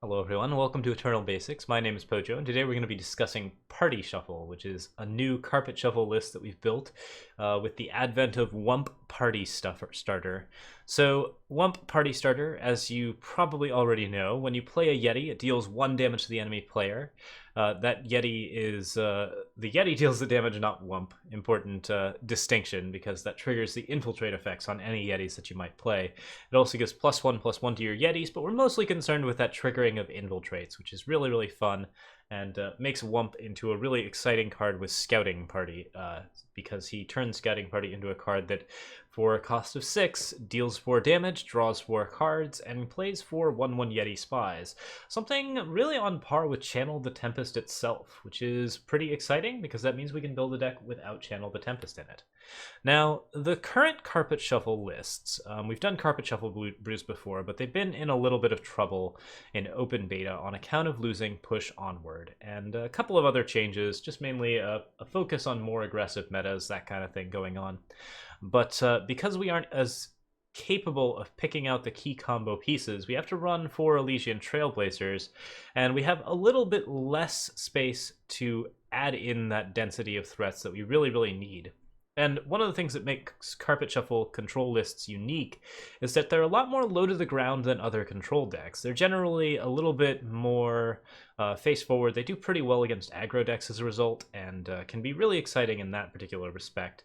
Hello everyone, welcome to Eternal Basics. My name is Pojo, and today we're going to be discussing Party Shuffle, which is a new carpet shuffle list that we've built with the advent of Wump Party Starter. So, Wump Party Starter, as you probably already know, when you play a Yeti, it deals 1 damage to the enemy player. That Yeti is... the Yeti deals the damage, not Wump. Important distinction, because that triggers the infiltrate effects on any Yetis that you might play. It also gives +1/+1 to your Yetis, but we're mostly concerned with that triggering of infiltrates, which is really, really fun, and makes Wump into a really exciting card with Scouting Party, because he turns Scouting Party into a card that, for a cost of 6, deals 4 damage, draws 4 cards, and plays 4 1/1 Yeti Spies. Something really on par with Channel the Tempest itself, which is pretty exciting, because that means we can build a deck without Channel the Tempest in it. Now, the current Carpet Shuffle lists, we've done Carpet Shuffle Brews before, but they've been in a little bit of trouble in open beta on account of losing Push Onward, and a couple of other changes, just mainly a focus on more aggressive metas, that kind of thing going on. But because we aren't as capable of picking out the key combo pieces, we have to run 4 Elysian Trailblazers, and we have a little bit less space to add in that density of threats that we really, really need. And one of the things that makes Carpet Shuffle control lists unique is that they're a lot more low to the ground than other control decks. They're generally a little bit more face forward. They do pretty well against aggro decks as a result, and can be really exciting in that particular respect.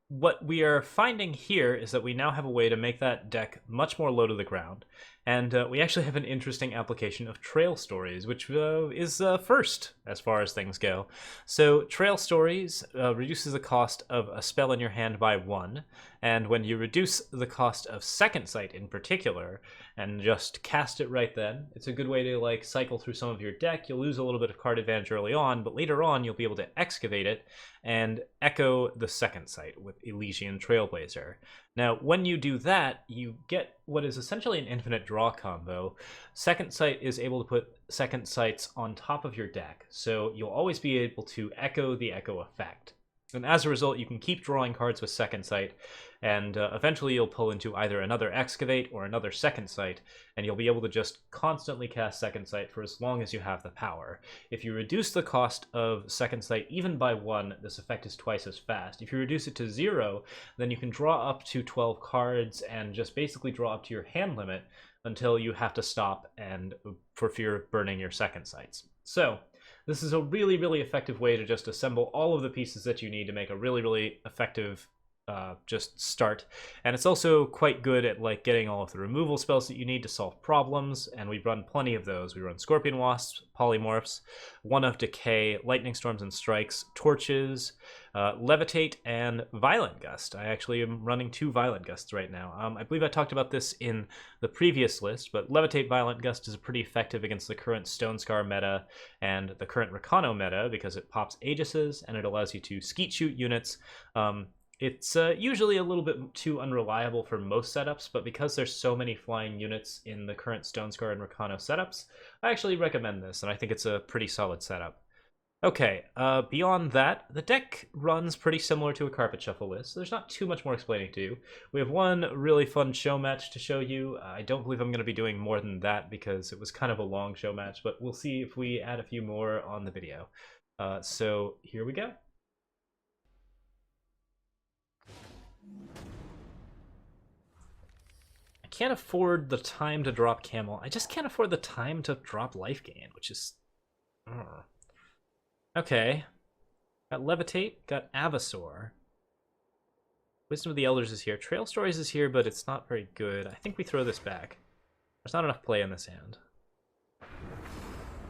What we are finding here is that we now have a way to make that deck much more low to the ground, and we actually have an interesting application of Trail Stories, which is first as far as things go. So Trail Stories reduces the cost of a spell in your hand by 1, and when you reduce the cost of Second Sight in particular, and just cast it right then, it's a good way to like cycle through some of your deck. You'll lose a little bit of card advantage early on, but later on you'll be able to Excavate it and echo the Second Sight with Elysian Trailblazer. Now, when you do that, you get what is essentially an infinite draw combo. Second Sight is able to put Second Sights on top of your deck, so you'll always be able to echo the echo effect. And as a result, you can keep drawing cards with Second Sight, and eventually you'll pull into either another Excavate or another Second Sight, and you'll be able to just constantly cast Second Sight for as long as you have the power. If you reduce the cost of Second Sight even by 1, this effect is twice as fast. If you reduce it to 0, then you can draw up to 12 cards and just basically draw up to your hand limit until you have to stop and for fear of burning your Second Sights. So, this is a really, really effective way to just assemble all of the pieces that you need to make a really, really effective just start. And it's also quite good at like getting all of the removal spells that you need to solve problems, and we run plenty of those. We run Scorpion Wasps, Polymorphs, 1 of Decay, Lightning Storms and Strikes, Torches, Levitate, and Violent Gust. I actually am running 2 Violent Gusts right now. I believe I talked about this in the previous list, but Levitate Violent Gust is pretty effective against the current Stone Scar meta and the current Recano meta because it pops Aegises and it allows you to skeet shoot units. It's usually a little bit too unreliable for most setups, but because there's so many flying units in the current Stone Scar and Recano setups, I actually recommend this, and I think it's a pretty solid setup. Okay, beyond that, the deck runs pretty similar to a Carpet Shuffle list, so there's not too much more explaining to do. We have one really fun show match to show you. I don't believe I'm going to be doing more than that because it was kind of a long show match, but we'll see if we add a few more on the video. So here we go. Can't afford the time to drop Camel. I just can't afford the time to drop Life Gain, which is... Okay. Got Levitate, got Avasor. Wisdom of the Elders is here. Trail Stories is here, but it's not very good. I think we throw this back. There's not enough play in this hand.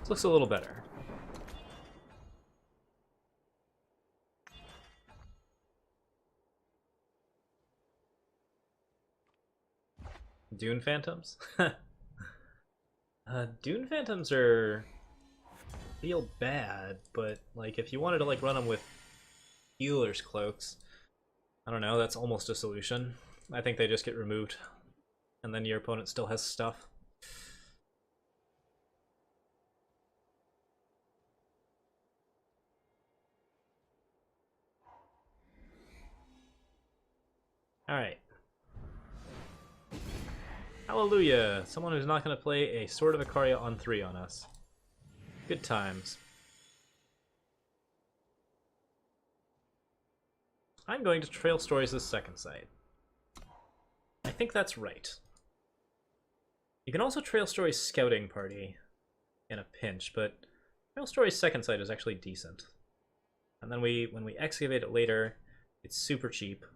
This looks a little better. Dune Phantoms? Dune Phantoms feel bad, but like if you wanted to like run them with Healer's Cloaks, I don't know, that's almost a solution. I think they just get removed, and then your opponent still has stuff. Alright. Hallelujah! Someone who's not going to play a Sword of Ikaria on 3 on us. Good times. I'm going to Trail Stories' second site. I think that's right. You can also Trail Stories Scouting Party in a pinch, but Trail Stories' second site is actually decent. And then when we excavate it later, it's super cheap.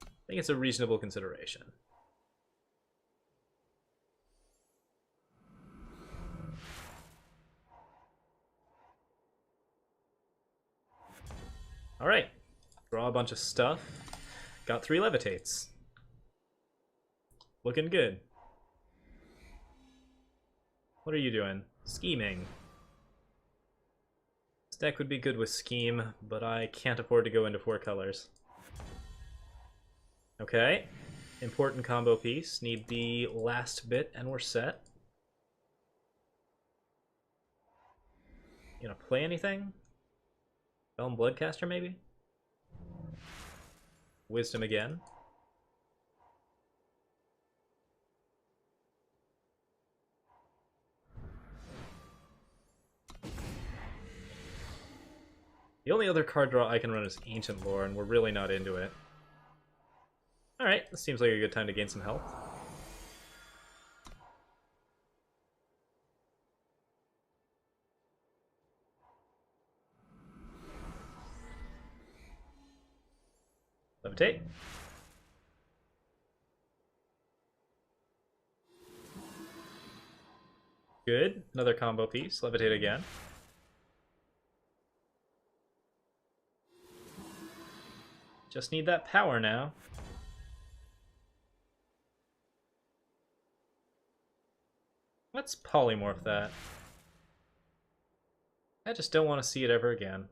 I think it's a reasonable consideration. Alright. Draw a bunch of stuff. Got 3 Levitates. Looking good. What are you doing? Scheming. This deck would be good with Scheme, but I can't afford to go into 4 colors. Okay. Important combo piece. Need the last bit and we're set. You gonna play anything? Helm Bloodcaster, maybe? Wisdom again. The only other card draw I can run is Ancient Lore, and we're really not into it. Alright, this seems like a good time to gain some health. Levitate. Good. Another combo piece. Levitate again. Just need that power now. Let's polymorph that. I just don't want to see it ever again.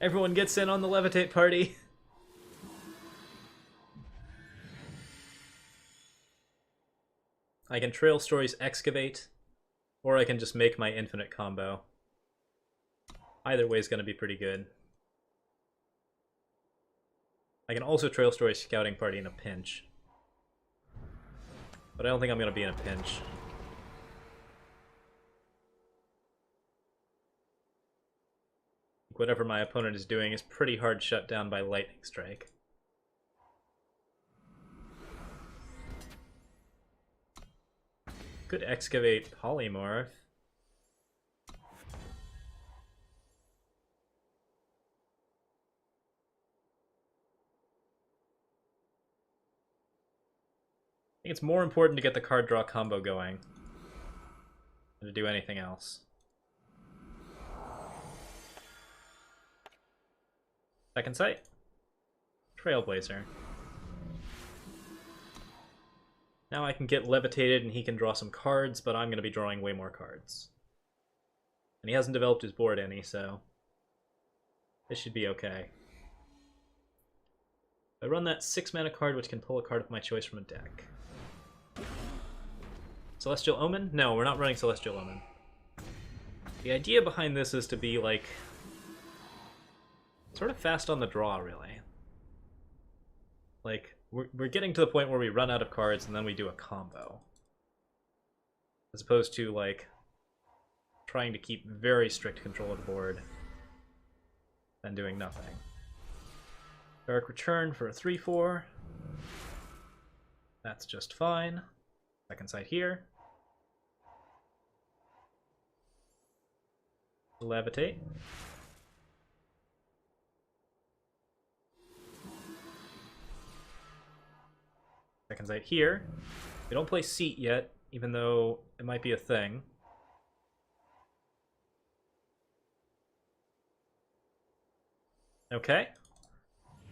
Everyone gets in on the Levitate party. I can Trail Stories Excavate, or I can just make my infinite combo. Either way is going to be pretty good. I can also Trail Stories Scouting Party in a pinch. But I don't think I'm going to be in a pinch. Whatever my opponent is doing is pretty hard shut down by Lightning Strike. Could Excavate Polymorph. I think it's more important to get the card draw combo going than to do anything else. Second sight. Trailblazer. Now I can get Levitated and he can draw some cards, but I'm going to be drawing way more cards. And he hasn't developed his board any, so this should be okay. I run that 6-mana card, which can pull a card of my choice from a deck. Celestial Omen? No, we're not running Celestial Omen. The idea behind this is to be, like, sort of fast on the draw, really. Like, we're getting to the point where we run out of cards and then we do a combo. As opposed to, like, trying to keep very strict control of the board and doing nothing. Dark Return for a 3/4. That's just fine. Second sight here. Levitate. Second sight here. We don't play Seat yet, even though it might be a thing. Okay.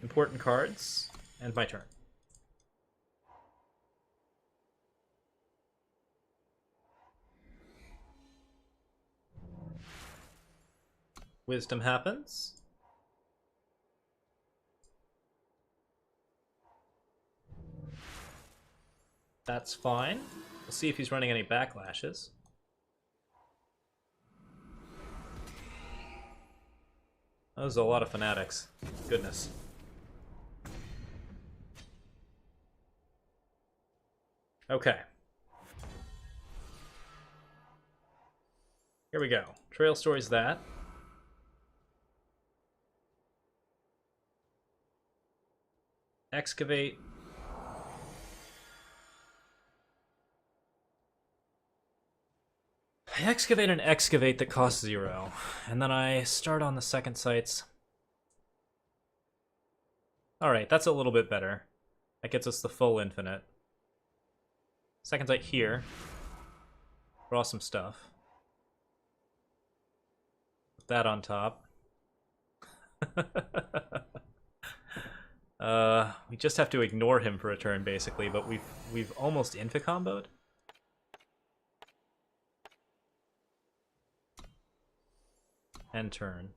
Important cards, and my turn. Wisdom happens. That's fine. We'll see if he's running any backlashes. Those are a lot of fanatics. Goodness. Okay. Here we go. Trail Story's that. Excavate. I excavate an excavate that costs 0, and then I start on the second sites. Alright, that's a little bit better. That gets us the full infinite. Second site here. Draw some stuff. Put that on top. We just have to ignore him for a turn, basically, but we've almost infi-comboed. End turn.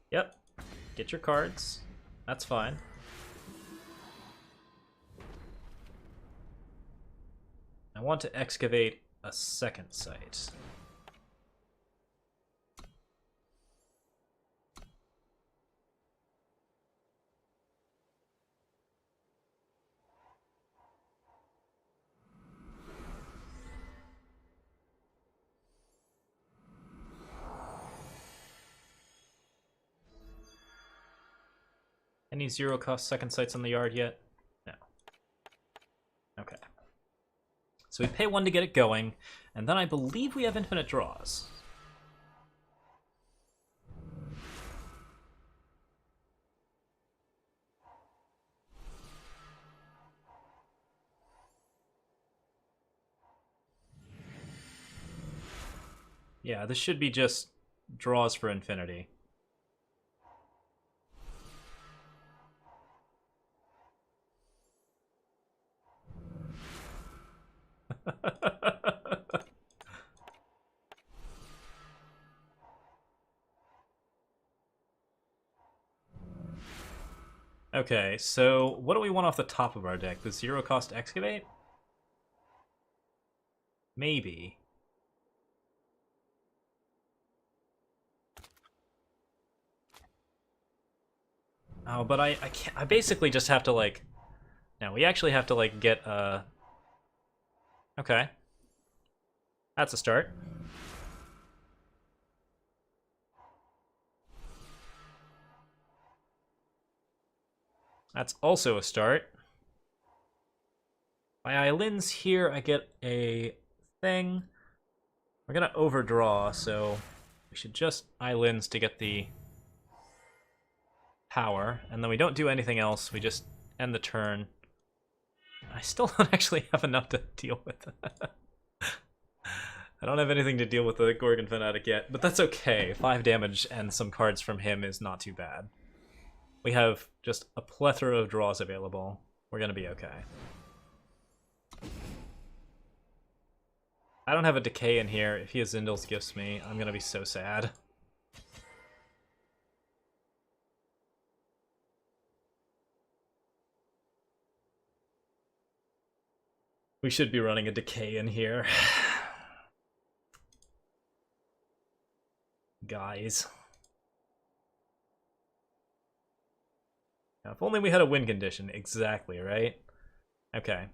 Yep. Get your cards. That's fine. I want to excavate a second site. Any 0-cost second sites on the yard yet? No. Okay. So we pay 1 to get it going, and then I believe we have infinite draws. Yeah, this should be just draws for infinity. Okay, so what do we want off the top of our deck? The 0-cost Excavate? Maybe. Oh, but I can't. I basically just have to, like... No, we actually have to, like, get a... Okay. That's a start. That's also a start. By Eilyn's here, I get a thing. We're gonna overdraw, so we should just Eilyn's to get the power, and then we don't do anything else. We just end the turn. I still don't actually have enough to deal with. I don't have anything to deal with the Gorgon Fanatic yet, but that's okay. 5 damage and some cards from him is not too bad. We have just a plethora of draws available. We're gonna be okay. I don't have a Decay in here. If he has Zindal's Gifts me, I'm gonna be so sad. We should be running a Decay in here. Guys. Now, if only we had a win condition. Exactly, right? Okay.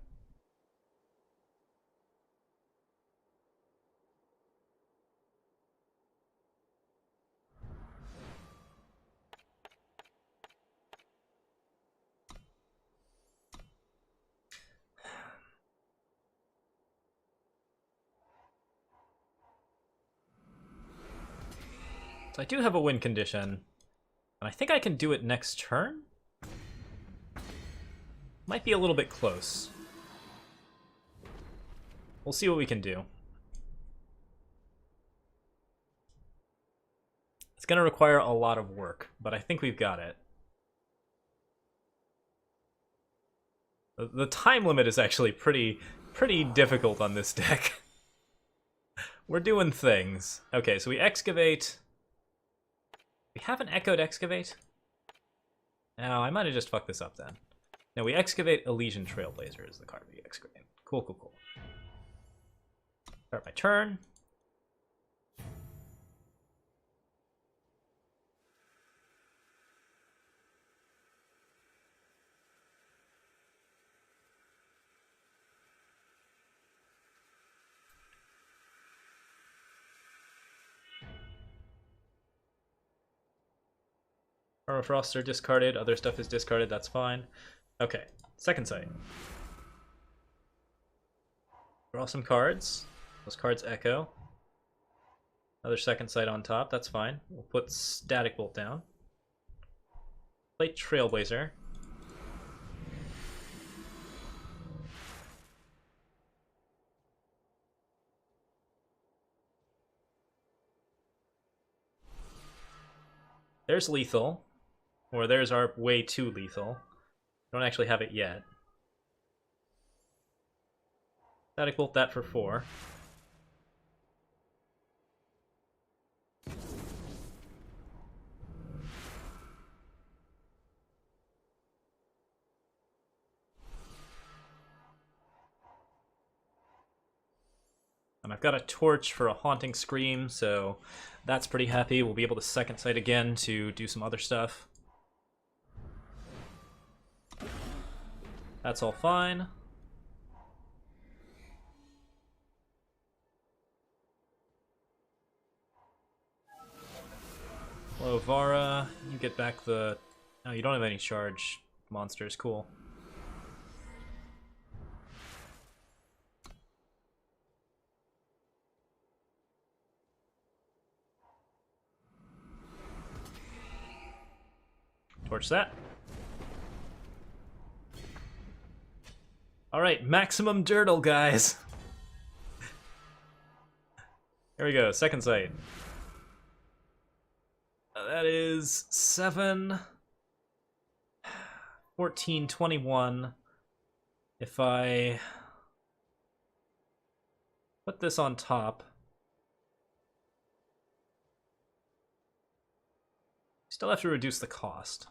So I do have a win condition, and I think I can do it next turn? Might be a little bit close. We'll see what we can do. It's gonna require a lot of work, but I think we've got it. The time limit is actually pretty difficult on this deck. We're doing things. Okay, so we excavate. We haven't echoed Excavate? No, I might have just fucked this up then. No, we excavate Elysian Trailblazer is the card we excavate. Cool, cool, cool. Start my turn. Permafrosts are discarded, other stuff is discarded, that's fine. Okay, second sight. Draw some cards. Those cards echo. Another second sight on top, that's fine. We'll put Static Bolt down. Play Trailblazer. There's lethal. Or there's our way too lethal. Don't actually have it yet. Static Bolt that for 4. And I've got a torch for a Haunting Scream, so that's pretty happy. We'll be able to second sight again to do some other stuff. That's all fine. Hello, Vara. You get back the... Oh, you don't have any charge monsters. Cool. Torch that. Alright, maximum dirtle, guys. Here we go, second sight. That is 7, 14, 21. If I put this on top, still have to reduce the cost.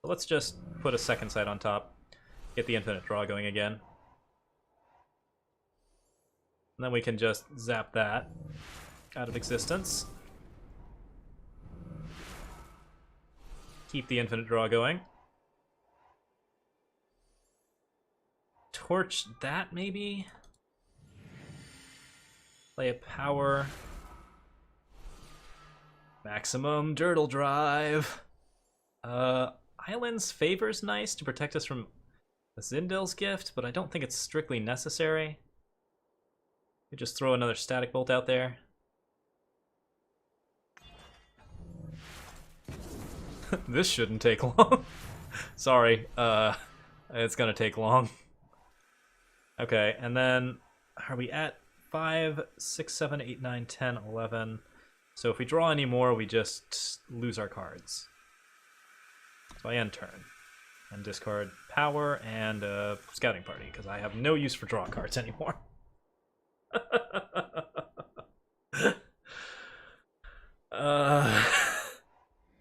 So let's just put a second sight on top. Get the infinite draw going again. And then we can just zap that out of existence. Keep the infinite draw going. Torch that, maybe? Play a power. Maximum Dirtle Drive. Eilyn's Favor's nice to protect us from Zindil's Gift, but I don't think it's strictly necessary. You just throw another Static Bolt out there. This shouldn't take long. Sorry, it's gonna take long. Okay, and then are we at 5, 6, 7, 8, 9, 10, 11? So if we draw any more, we just lose our cards. So I end turn. And discard power and scouting party, because I have no use for draw cards anymore.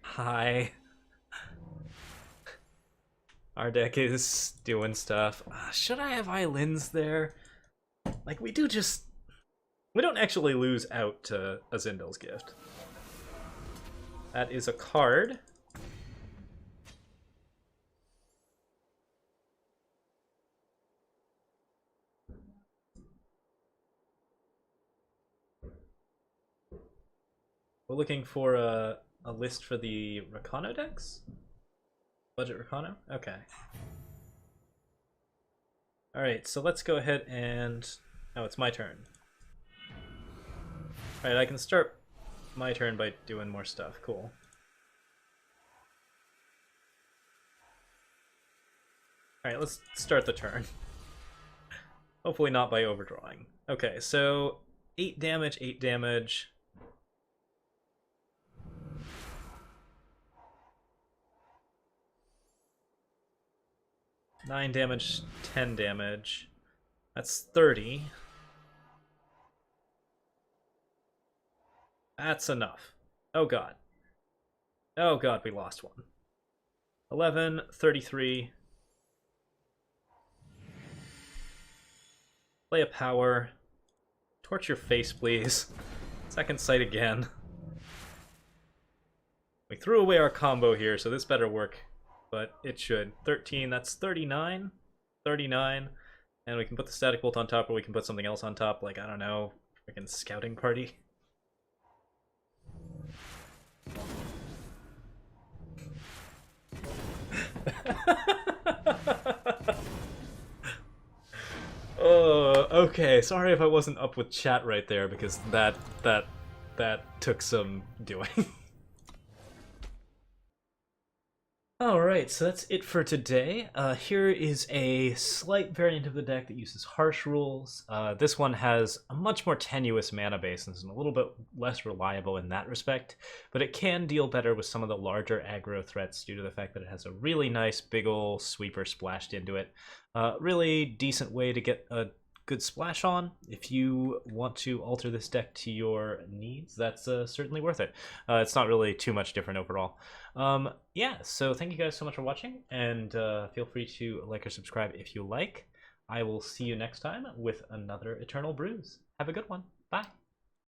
Hi. Our deck is doing stuff. Should I have Eilyn's there? Like, we don't actually lose out to a Zindil's Gift. That is a card. We're looking for a list for the Rakano decks? Budget Rakano? Okay. Alright, so let's go ahead and... Oh, it's my turn. Alright, I can start my turn by doing more stuff. Cool. Alright, let's start the turn. Hopefully not by overdrawing. Okay, so 8 damage, 8 damage. 9 damage, 10 damage. That's 30. That's enough. Oh god. Oh god, we lost one. 11, 33. Play a power. Torch your face, please. Second sight again. We threw away our combo here, so this better work. But it should. 13, that's 39. 39. And we can put the static bolt on top, or we can put something else on top, like, I don't know, freaking scouting party. Oh, okay. Sorry if I wasn't up with chat right there, because that took some doing. Alright, so that's it for today. Here is a slight variant of the deck that uses harsh rules. This one has a much more tenuous mana base and is a little bit less reliable in that respect, but it can deal better with some of the larger aggro threats due to the fact that it has a really nice big ol' sweeper splashed into it. Really decent way to get a good splash on. If you want to alter this deck to your needs, that's certainly worth it. It's not really too much different overall. Yeah, so thank you guys so much for watching, and feel free to like or subscribe if you like. I will see you next time with another Eternal Brews. Have a good one. Bye.